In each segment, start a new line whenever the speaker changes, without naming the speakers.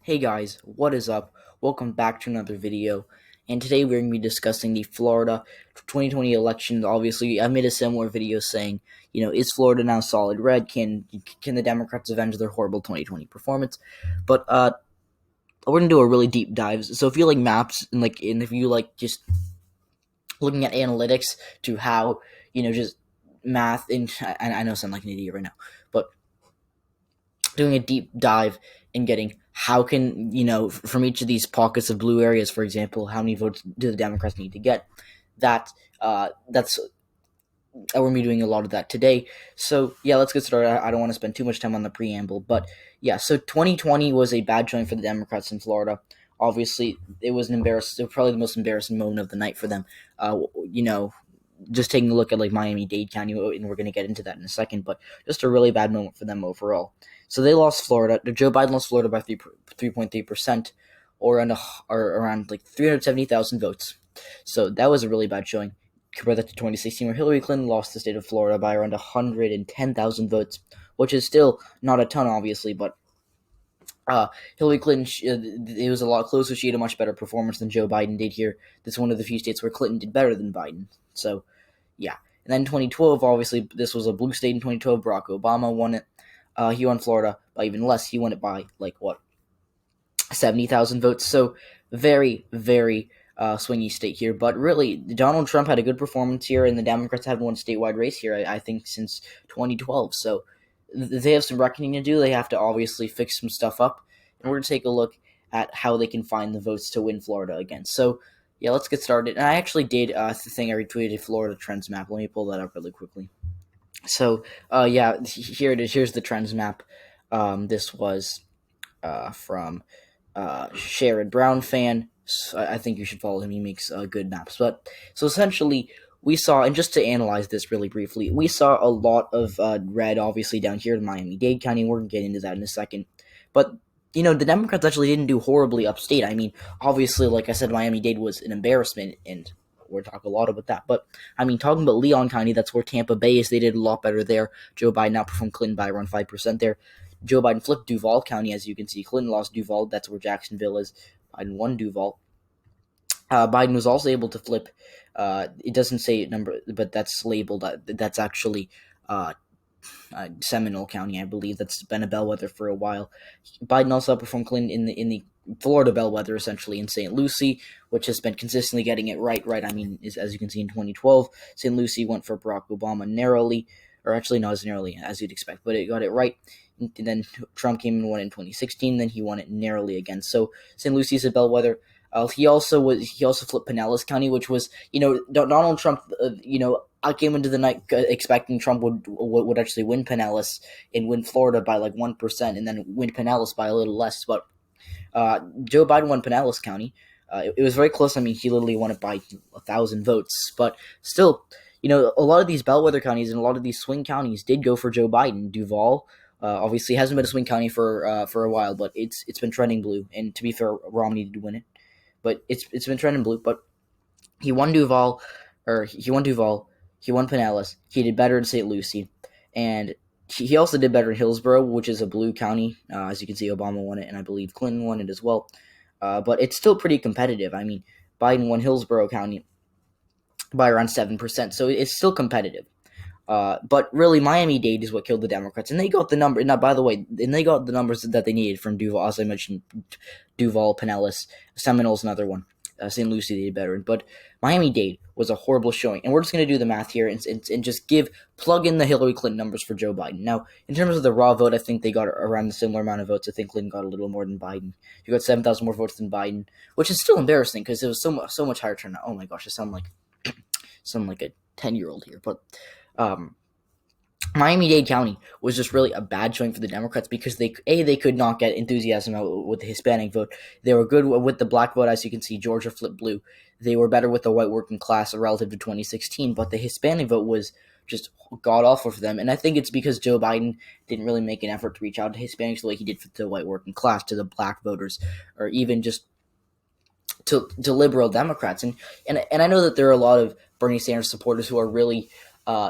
Hey guys, what is up? Welcome back to another video. And today we're going to be discussing the Florida 2020 elections. Obviously, I made a similar video saying, is Florida now solid red? Can the Democrats avenge their horrible 2020 performance? But we're going to do a really deep dive. So if you like maps and if you like just looking at analytics to how, just math and I know I sound like an idiot right now, but doing a deep dive and getting how can from each of these pockets of blue areas, for example, how many votes do the Democrats need to get? That's we're gonna be doing a lot of that today. So yeah, let's get started. I don't want to spend too much time on the preamble, but yeah. So 2020 was a bad showing for the Democrats in Florida. Obviously, it was probably the most embarrassing moment of the night for them. Uh, you know, just taking a look at like Miami-Dade County, and we're going to get into that in a second, but just a really bad moment for them overall. So they lost Florida. Joe Biden lost Florida by 3.3%, or around like 370,000 votes. So that was a really bad showing. Compare that to 2016, where Hillary Clinton lost the state of Florida by around 110,000 votes, which is still not a ton, obviously, but Hillary Clinton, it was a lot closer. She had a much better performance than Joe Biden did here. This is one of the few states where Clinton did better than Biden. So, yeah. And then 2012, obviously, this was a blue state in 2012. Barack Obama won it. He won Florida by even less. He won it by, 70,000 votes. So, very, very swingy state here. But really, Donald Trump had a good performance here, and the Democrats haven't won a statewide race here, I think, since 2012. So, they have some reckoning to do. They have to obviously fix some stuff up. And we're going to take a look at how they can find the votes to win Florida again. So, yeah, let's get started. And I actually did the thing I retweeted, Florida Trends Map. Let me pull that up really quickly. So, yeah, here it is. Here's the Trends Map. This was from Sherrod Brown fan. So I think you should follow him. He makes good maps. But so essentially, we saw, and just to analyze this really briefly, we saw a lot of red, obviously, down here in Miami-Dade County. We're going to get into that in a second. But, the Democrats actually didn't do horribly upstate. I mean, obviously, like I said, Miami-Dade was an embarrassment, and we'll talk a lot about that. But, I mean, talking about Leon County, that's where Tampa Bay is. They did a lot better there. Joe Biden outperformed Clinton by around 5% there. Joe Biden flipped Duval County, as you can see. Clinton lost Duval. That's where Jacksonville is. Biden won Duval. Biden was also able to flip. It doesn't say number, but that's labeled. That's actually Seminole County, I believe. That's been a bellwether for a while. Biden also outperformed Clinton in the Florida bellwether, essentially in St. Lucie, which has been consistently getting it right. I mean, as you can see in 2012, St. Lucie went for Barack Obama narrowly, or actually not as narrowly as you'd expect, but it got it right. And then Trump came and won in 2016. Then he won it narrowly again. So St. Lucie is a bellwether. He also flipped Pinellas County, which was Donald Trump. I came into the night expecting Trump would actually win Pinellas and win Florida by like 1%, and then win Pinellas by a little less. But Joe Biden won Pinellas County. It was very close. I mean, he literally won it by 1,000 votes. But still, a lot of these bellwether counties and a lot of these swing counties did go for Joe Biden. Duval. Obviously, hasn't been a swing county for a while, but it's been trending blue. And to be fair, Romney did win it, but it's been trending blue. But he won Duval, he won Pinellas. He did better in St. Lucie, and he also did better in Hillsborough, which is a blue county. As you can see, Obama won it, and I believe Clinton won it as well. But it's still pretty competitive. I mean, Biden won Hillsborough County by around 7%, so it's still competitive. But really, Miami-Dade is what killed the Democrats, and they got the number. Now, by the way, and they got the numbers that they needed from Duval. As I mentioned, Duval, Pinellas, Seminole's another one. St. Lucie they did better, but Miami-Dade was a horrible showing. And we're just going to do the math here and just plug in the Hillary Clinton numbers for Joe Biden. Now, in terms of the raw vote, I think they got around the similar amount of votes. I think Clinton got a little more than Biden. He got 7,000 more votes than Biden, which is still embarrassing because it was so much higher turnout. Oh my gosh, I sound like a 10-year-old here, but Miami-Dade County was just really a bad showing for the Democrats because they could not get enthusiasm out with the Hispanic vote. They were good with the black vote, as you can see. Georgia flipped blue. They were better with the white working class relative to 2016, but the Hispanic vote was just god-awful for them. And I think it's because Joe Biden didn't really make an effort to reach out to Hispanics the way he did for the white working class, to the black voters, or even just to liberal Democrats. And I know that there are a lot of Bernie Sanders supporters who are really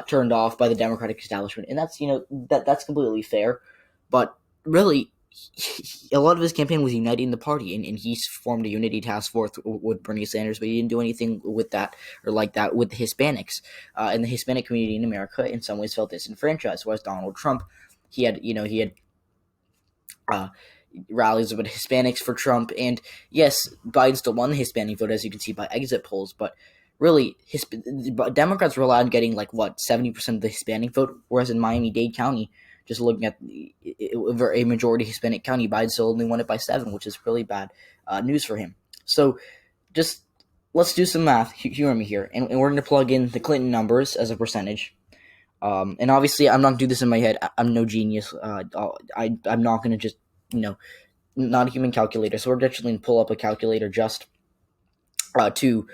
turned off by the Democratic establishment, and that's that's completely fair. But really, a lot of his campaign was uniting the party, and he formed a unity task force with Bernie Sanders, but he didn't do anything with that or like that with the Hispanics. And the Hispanic community in America, in some ways, felt disenfranchised. Whereas Donald Trump, he had uh, rallies about Hispanics for Trump, and yes, Biden still won the Hispanic vote, as you can see by exit polls, but really, Democrats were allowed on getting 70% of the Hispanic vote, whereas in Miami-Dade County, just looking at a majority Hispanic county, Biden still only won it by 7, which is really bad news for him. So, just let's do some math. Humor me here, and we're going to plug in the Clinton numbers as a percentage. And obviously, I'm not going to do this in my head. I'm no genius. I'm not going to just, not a human calculator. So we're actually going to pull up a calculator just to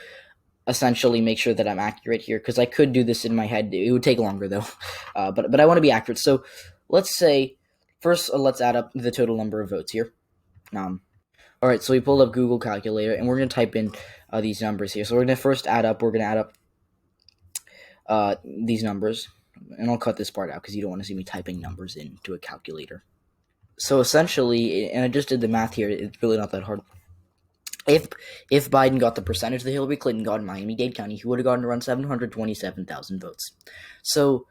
essentially make sure that I'm accurate here, because I could do this in my head. It would take longer, though. But I want to be accurate. So let's say, first, let's add up the total number of votes here. All right, so we pulled up Google Calculator, and we're going to type in these numbers here. So we're going to first add up these numbers. And I'll cut this part out because you don't want to see me typing numbers into a calculator. So essentially, and I just did the math here, it's really not that hard. If Biden got the percentage that Hillary Clinton got in Miami-Dade County, he would have gotten around 727,000 votes. So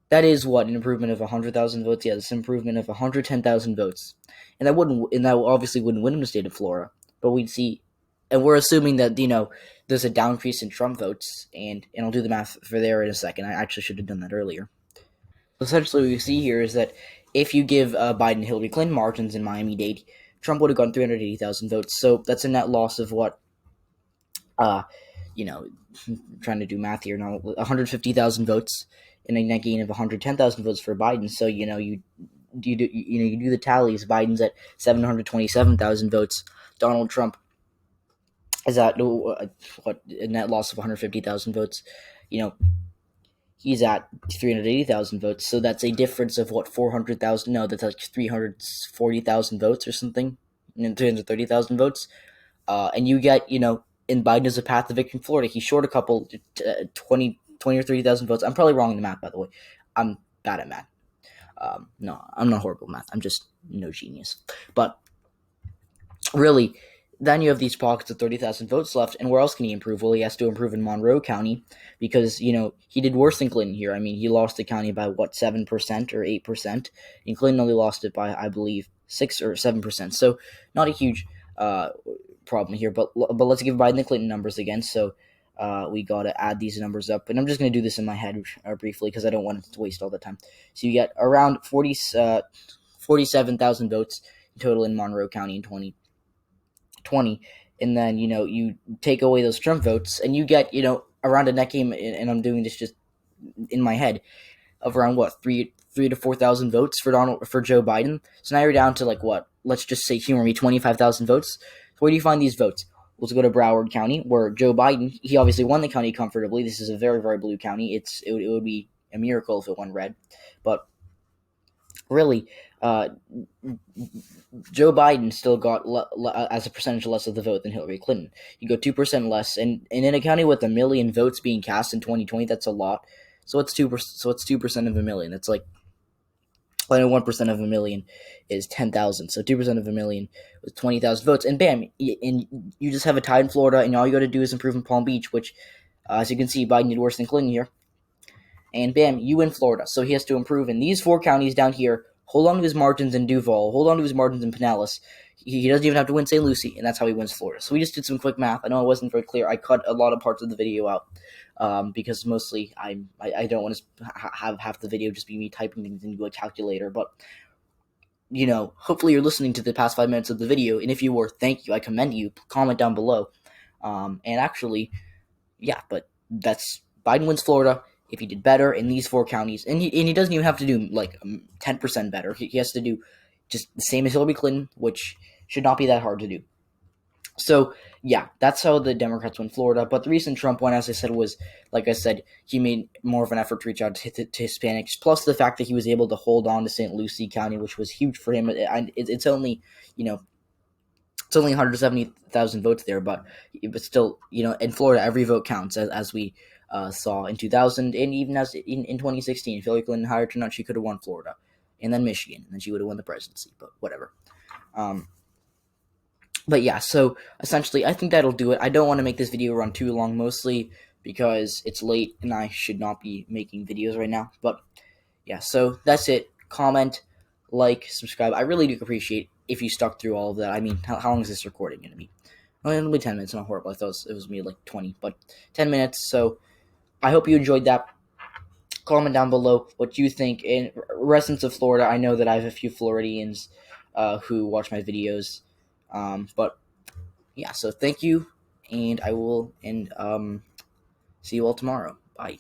that is an improvement of 100,000 votes. Yeah, it's an improvement of 110,000 votes, and that obviously wouldn't win him the state of Florida. But we'd see, and we're assuming that there's a decrease in Trump votes, and I'll do the math for there in a second. I actually should have done that earlier. Essentially, what we see here is that if you give Biden and Hillary Clinton margins in Miami-Dade, Trump would have gotten 380,000 votes. So that's a net loss of trying to do math here now, 150,000 votes, and a net gain of 110,000 votes for Biden. So you do the tallies. Biden's at 727,000 votes. Donald Trump is at a net loss of 150,000 votes. He's at 380,000 votes. So that's a difference of 400,000. No, that's like 340,000 votes or something, and 330,000 votes. And you get and Biden is a path to victory in Florida. He's short a couple 20 or 30,000 votes. I'm probably wrong in the math, by the way. I'm bad at math. No, I'm not horrible at math. I'm just no genius. But really, then you have these pockets of 30,000 votes left, and where else can he improve? Well, he has to improve in Monroe County because, he did worse than Clinton here. I mean, he lost the county by, 7% or 8%, and Clinton only lost it by, I believe, 6 or 7%. So, not a huge problem here, but let's give Biden the Clinton numbers again. So, we got to add these numbers up, and I'm just going to do this in my head briefly because I don't want to waste all the time. So, you get around 47,000 votes in total in Monroe County in 2020, and then you take away those Trump votes, and you get around a net gain, and I'm doing this just in my head, of around 3 to 4,000 votes for Joe Biden. So now you're down to let's just say, humor me, 25,000 votes. So where do you find these votes? Let's go to Broward County, where Joe Biden, he obviously won the county comfortably. This is a very, very blue county. It would be a miracle if it went red, but really, Joe Biden still got as a percentage less of the vote than Hillary Clinton. You go 2% less, and in a county with 1 million votes being cast in 2020, that's a lot. So it's 2%. So it's 2% of 1 million. That's 1% of 1 million is 10,000. So 2% of 1 million was 20,000 votes, and bam, and you just have a tie in Florida, and all you got to do is improve in Palm Beach, which, as you can see, Biden did worse than Clinton here. And bam, you win Florida. So he has to improve in these 4 counties down here, hold on to his margins in Duval, hold on to his margins in Pinellas. He doesn't even have to win St. Lucie, and that's how he wins Florida. So we just did some quick math. I know it wasn't very clear. I cut a lot of parts of the video out because mostly I don't want to have half the video just be me typing things into a calculator. But, hopefully you're listening to the past 5 minutes of the video, and if you were, thank you. I commend you. Comment down below. And actually, yeah, but that's Biden wins Florida. If he did better in these 4 counties, and he doesn't even have to do 10% better. He has to do just the same as Hillary Clinton, which should not be that hard to do. So, yeah, that's how the Democrats win Florida. But the reason Trump won, as I said, was, he made more of an effort to reach out to Hispanics, plus the fact that he was able to hold on to St. Lucie County, which was huge for him. It's only, it's only 170,000 votes there, but still, in Florida, every vote counts, as we saw in 2000, and even as in 2016, if Hillary Clinton higher turnout, she could have won Florida. and then Michigan, and then she would have won the presidency. But whatever. But yeah, so essentially, I think that'll do it. I don't want to make this video run too long, mostly because it's late and I should not be making videos right now. But yeah, so that's it. Comment, like, subscribe. I really do appreciate if you stuck through all of that. I mean, how long is this recording going to be? Well, it'll be 10 minutes. Not horrible. I thought it was me like 20, but 10 minutes. So I hope you enjoyed that. Comment down below what you think. In residents of Florida, I know that I have a few Floridians who watch my videos. But yeah, so thank you, and I will see you all tomorrow. Bye.